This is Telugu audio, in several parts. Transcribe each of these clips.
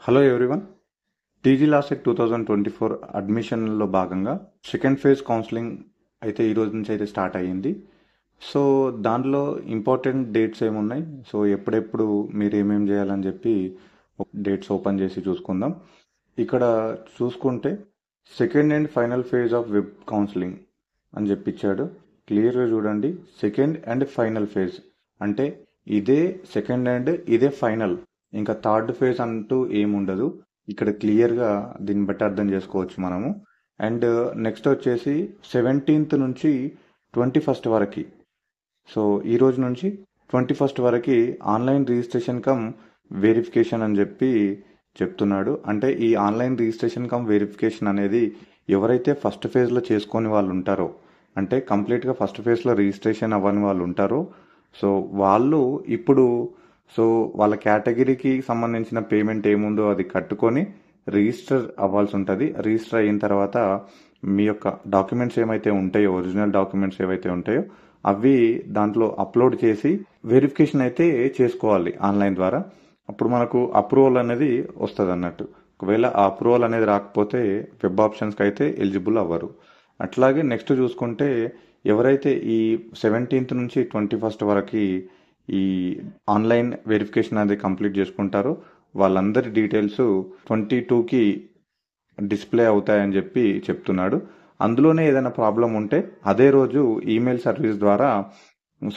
Hello everyone. టీజీ లాసెట్ 2024 అడ్మిషన్లో భాగంగా సెకండ్ ఫేజ్ కౌన్సిలింగ్ అయితే ఈ రోజు నుంచి అయితే స్టార్ట్ అయ్యింది. సో దానిలో ఇంపార్టెంట్ డేట్స్ ఏమున్నాయి, సో ఎప్పుడెప్పుడు మీరు ఏమేమి చేయాలని చెప్పి డేట్స్ ఓపెన్ చేసి చూసుకుందాం. ఇక్కడ చూసుకుంటే second and final phase of web counselling అని చెప్పించాడు. క్లియర్గా చూడండి, సెకండ్ అండ్ ఫైనల్ ఫేజ్ అంటే ఇదే సెకండ్ అండ్ ఇదే ఫైనల్, ఇంకా థర్డ్ ఫేజ్ అంటూ ఏముండదు. ఇక్కడ క్లియర్గా దీన్ని బట్టి అర్థం చేసుకోవచ్చు మనము. అండ్ నెక్స్ట్ వచ్చేసి 17th నుంచి 21st వరకు, సో ఈ రోజు నుంచి 21st వరకు ఆన్లైన్ రిజిస్ట్రేషన్ కమ్ వెరిఫికేషన్ అని చెప్పి చెప్తున్నాడు. అంటే ఈ ఆన్లైన్ రిజిస్ట్రేషన్ కమ్ వెరిఫికేషన్ అనేది ఎవరైతే ఫస్ట్ ఫేజ్లో చేసుకొని వాళ్ళు ఉంటారో, అంటే కంప్లీట్గా ఫస్ట్ ఫేజ్లో రిజిస్ట్రేషన్ అవ్వని వాళ్ళు ఉంటారో, సో వాళ్ళు ఇప్పుడు సో వాళ్ళ కేటగిరీకి సంబంధించిన పేమెంట్ ఏముందో అది కట్టుకొని రిజిస్టర్ అవ్వాల్సి ఉంటుంది. రిజిస్టర్ అయిన తర్వాత మీ యొక్క డాక్యుమెంట్స్ ఏమైతే ఉంటాయో, ఒరిజినల్ డాక్యుమెంట్స్ ఏవైతే ఉంటాయో అవి దాంట్లో అప్లోడ్ చేసి వెరిఫికేషన్ అయితే చేసుకోవాలి ఆన్లైన్ ద్వారా. అప్పుడు మనకు అప్రూవల్ అనేది వస్తుంది అన్నట్టు. ఒకవేళ ఆ అప్రూవల్ అనేది రాకపోతే వెబ్ ఆప్షన్స్కి అయితే ఎలిజిబుల్ అవ్వరు. అట్లాగే నెక్స్ట్ చూసుకుంటే ఎవరైతే ఈ 17th నుంచి 21st వరకు ఈ ఆన్లైన్ వెరిఫికేషన్ అనేది కంప్లీట్ చేసుకుంటారో వాళ్ళందరి డీటెయిల్స్ 22కి డిస్ప్లే అవుతాయని చెప్పి చెప్తున్నాడు. అందులోనే ఏదైనా ప్రాబ్లం ఉంటే అదే రోజు ఈమెయిల్ సర్వీస్ ద్వారా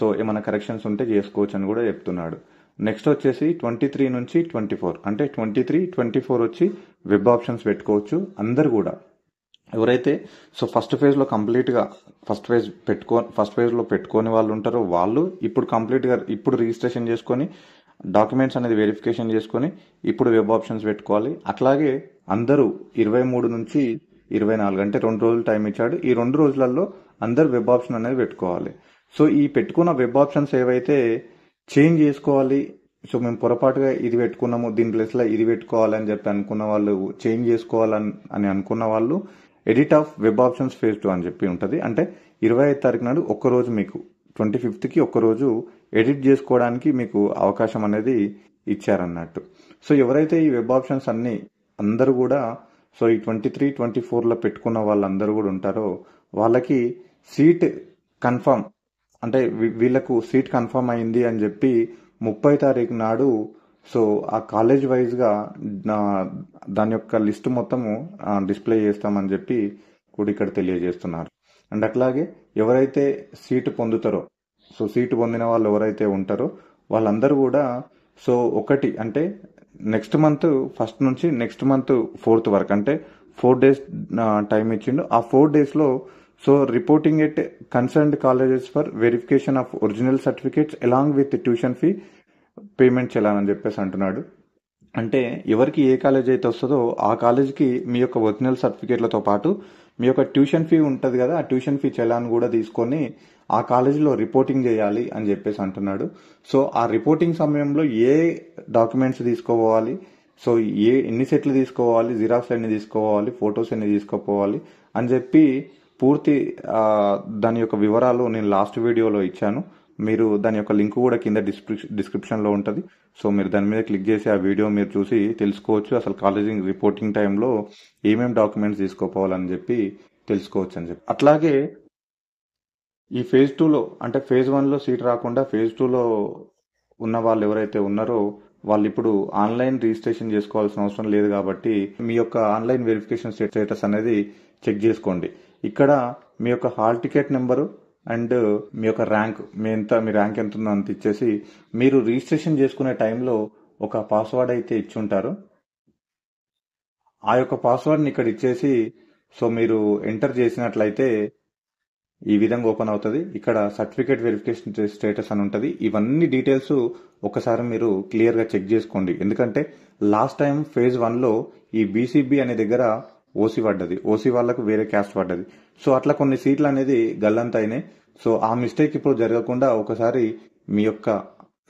సో ఏమైనా కరెక్షన్స్ ఉంటే చేసుకోవచ్చు అని కూడా చెప్తున్నాడు. నెక్స్ట్ వచ్చేసి 23 నుంచి 24, అంటే 23, 24 వచ్చి వెబ్ ఆప్షన్స్ పెట్టుకోవచ్చు అందరు కూడా. ఎవరైతే సో ఫస్ట్ ఫేజ్లో కంప్లీట్గా ఫస్ట్ ఫేజ్లో పెట్టుకొని వాళ్ళు ఉంటారో వాళ్ళు ఇప్పుడు కంప్లీట్గా ఇప్పుడు రిజిస్ట్రేషన్ చేసుకొని డాక్యుమెంట్స్ అనేది వెరిఫికేషన్ చేసుకొని ఇప్పుడు వెబ్ ఆప్షన్స్ పెట్టుకోవాలి. అట్లాగే అందరూ 23 నుంచి 24, అంటే 2 రోజులు టైం ఇచ్చాడు. ఈ 2 రోజులలో అందరు వెబ్ ఆప్షన్ అనేది పెట్టుకోవాలి. సో ఈ పెట్టుకున్న వెబ్ ఆప్షన్స్ ఏవైతే చేంజ్ చేసుకోవాలి, సో మేము పొరపాటుగా ఇది పెట్టుకున్నాము దీని ప్లేస్లో ఇది పెట్టుకోవాలని చెప్పి అనుకున్న వాళ్ళు, చేంజ్ చేసుకోవాలని అనుకున్న వాళ్ళు edit of web options phase 2 అని చెప్పి ఉంటుంది. అంటే 25వ తారీఖు నాడు ఒక్కరోజు మీకు 25th ఒక్కరోజు ఎడిట్ చేసుకోవడానికి మీకు అవకాశం అనేది ఇచ్చారన్నట్టు. సో ఎవరైతే ఈ వెబ్ ఆప్షన్స్ అన్ని అందరూ కూడా సో ఈ 23, 24లో పెట్టుకున్న వాళ్ళందరూ కూడా ఉంటారో వాళ్ళకి సీట్ కన్ఫర్మ్, అంటే వీళ్ళకు సీట్ కన్ఫర్మ్ అయింది అని చెప్పి 30వ తారీఖు నాడు సో ఆ కాలేజ్ వైజ్గా దాని యొక్క లిస్ట్ మొత్తము డిస్ప్లే చేస్తామని చెప్పి కూడా ఇక్కడ తెలియజేస్తున్నారు. అండ్ అట్లాగే ఎవరైతే సీటు పొందుతారో, సో సీటు పొందిన వాళ్ళు ఎవరైతే ఉంటారో వాళ్ళందరూ కూడా సో ఒకటి అంటే నెక్స్ట్ మంత్ 1st నుంచి నెక్స్ట్ మంత్ 4th వరకు, అంటే 4 days టైం ఇచ్చిండు. ఆ 4 daysలో so reporting at concerned colleges for verification of original certificates along with tuition fee payment చేయాలని చెప్పేసి అంటున్నాడు. అంటే ఎవరికి ఏ కాలేజ్ అయితే వస్తుందో ఆ కాలేజ్కి మీ యొక్క ఒరిజినల్ సర్టిఫికేట్లతో పాటు మీ యొక్క ట్యూషన్ ఫీ ఉంటుంది కదా, ఆ ట్యూషన్ ఫీ చలాన్ కూడా తీసుకొని ఆ కాలేజీలో రిపోర్టింగ్ చేయాలి అని చెప్పేసి అంటున్నాడు. సో ఆ రిపోర్టింగ్ సమయంలో ఏ డాక్యుమెంట్స్ తీసుకోవాలి, సో ఎన్ని సెట్లు తీసుకోవాలి, జిరాక్స్ ఎన్ని తీసుకోవాలి, ఫొటోస్ ఎన్ని తీసుకోపోవాలి అని చెప్పి పూర్తి దాని యొక్క వివరాలు నేను లాస్ట్ వీడియోలో ఇచ్చాను. మీరు దాని యొక్క లింక్ కూడా కింద డిస్క్రిప్షన్లో ఉంటుంది. సో మీరు దాని మీద క్లిక్ చేసి ఆ వీడియో మీరు చూసి తెలుసుకోవచ్చు అసలు కాలేజీ రిపోర్టింగ్ టైంలో ఏమేమి డాక్యుమెంట్స్ తీసుకోపోవాలని చెప్పి తెలుసుకోవచ్చు అని చెప్పి. అట్లాగే ఈ ఫేజ్ 2లో, అంటే ఫేజ్ 1లో సీట్ రాకుండా ఫేజ్ 2లో ఉన్న వాళ్ళు ఎవరైతే ఉన్నారో వాళ్ళు ఇప్పుడు ఆన్లైన్ రిజిస్ట్రేషన్ చేసుకోవాల్సిన అవసరం లేదు. కాబట్టి మీ యొక్క ఆన్లైన్ వెరిఫికేషన్ స్టేటస్ అనేది చెక్ చేసుకోండి. ఇక్కడ మీ యొక్క హాల్ టికెట్ నెంబరు అండ్ మీ యొక్క ర్యాంక్, మీ ర్యాంక్ ఎంత ఉందో అంత ఇచ్చేసి మీరు రిజిస్ట్రేషన్ చేసుకునే టైంలో ఒక పాస్వర్డ్ అయితే ఇచ్చి ఉంటారు. ఆ యొక్క పాస్వర్డ్ని ఇక్కడ ఇచ్చేసి సో మీరు ఎంటర్ చేసినట్లయితే ఈ విధంగా ఓపెన్ అవుతుంది. ఇక్కడ సర్టిఫికేట్ వెరిఫికేషన్ స్టేటస్ అని ఉంటుంది. ఇవన్నీ డీటెయిల్స్ ఒకసారి మీరు క్లియర్గా చెక్ చేసుకోండి. ఎందుకంటే లాస్ట్ టైం ఫేజ్ 1లో ఈ బీసీబీ అనే దగ్గర ఓసీ పడ్డది, ఓసీ వాళ్ళకు వేరే క్యాస్ట్ పడ్డది. సో అట్లా కొన్ని సీట్లు అనేది గల్లంత అయినాయి. సో ఆ మిస్టేక్ ఇప్పుడు జరగకుండా ఒకసారి మీ యొక్క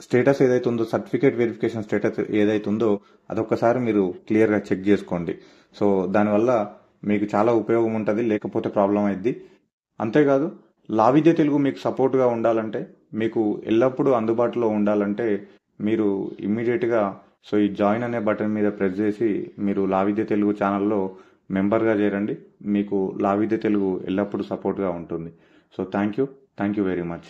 స్టేటస్ ఏదైతే ఉందో, సర్టిఫికేట్ వెరిఫికేషన్ స్టేటస్ ఏదైతే ఉందో అదొకసారి మీరు క్లియర్గా చెక్ చేసుకోండి. సో దానివల్ల మీకు చాలా ఉపయోగం ఉంటుంది, లేకపోతే ప్రాబ్లం అయింది. అంతేకాదు లా విద్య తెలుగు మీకు సపోర్ట్గా ఉండాలంటే, మీకు ఎల్లప్పుడూ అందుబాటులో ఉండాలంటే మీరు ఇమ్మీడియట్గా సో ఈ జాయిన్ అనే బటన్ మీద ప్రెస్ చేసి మీరు లా విద్య తెలుగు ఛానల్లో మెంబర్గా చేరండి. మీకు లా విద్య తెలుగు ఎల్లప్పుడూ సపోర్ట్గా ఉంటుంది. So thank you very much.